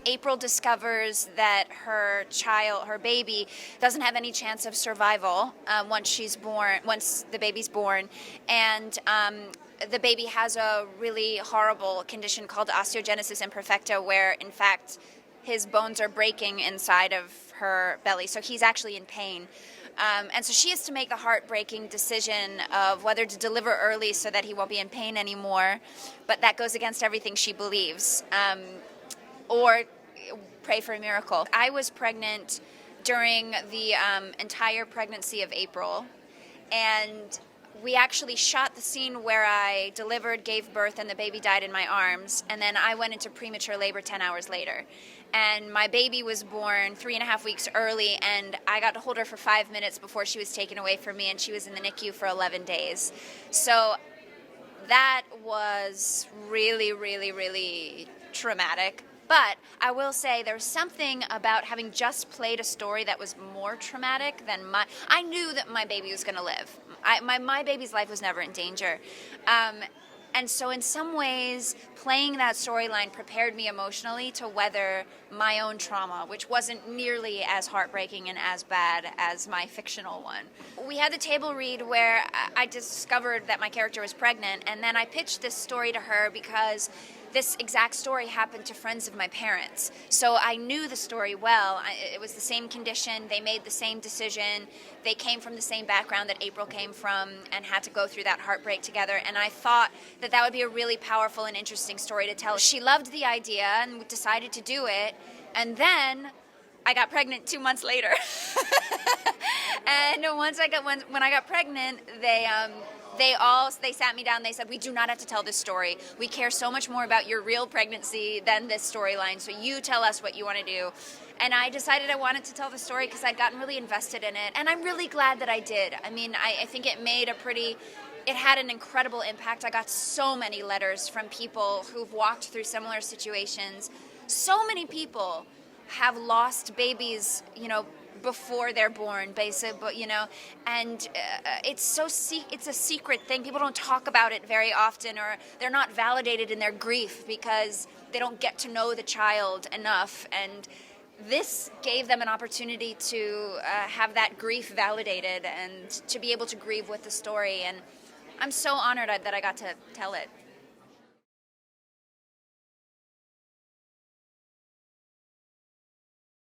April discovers that her baby, doesn't have any chance of survival once the baby's born, and the baby has a really horrible condition called osteogenesis imperfecta, where in fact his bones are breaking inside of her belly, so he's actually in pain. And so she has to make the heartbreaking decision of whether to deliver early so that he won't be in pain anymore, but that goes against everything she believes, or pray for a miracle. I was pregnant during the entire pregnancy of April, and we actually shot the scene where I delivered, gave birth, and the baby died in my arms, and then I went into premature labor 10 hours later. And my baby was born 3.5 weeks early, and I got to hold her for 5 minutes before she was taken away from me, and she was in the NICU for 11 days. So that was really, really, really traumatic. But I will say there's something about having just played a story that was more traumatic than I knew that my baby was going to live. My baby's life was never in danger. And so in some ways, playing that storyline prepared me emotionally to weather my own trauma, which wasn't nearly as heartbreaking and as bad as my fictional one. We had the table read where I discovered that my character was pregnant, and then I pitched this story to her because this exact story happened to friends of my parents. So I knew the story well. It was the same condition. They made the same decision. They came from the same background that April came from and had to go through that heartbreak together. And I thought that that would be a really powerful and interesting story to tell. She loved the idea and decided to do it. And then I got pregnant 2 months later. And when I got pregnant, they sat me down. They said, "We do not have to tell this story. We care so much more about your real pregnancy than this storyline. So you tell us what you want to do." And I decided I wanted to tell the story because I'd gotten really invested in it. And I'm really glad that I did. I mean, I think it had an incredible impact. I got so many letters from people who've walked through similar situations. So many people have lost babies, before they're born, basically, and it's a secret thing. People don't talk about it very often, or they're not validated in their grief because they don't get to know the child enough, and this gave them an opportunity to have that grief validated and to be able to grieve with the story, and I'm so honored that I got to tell it.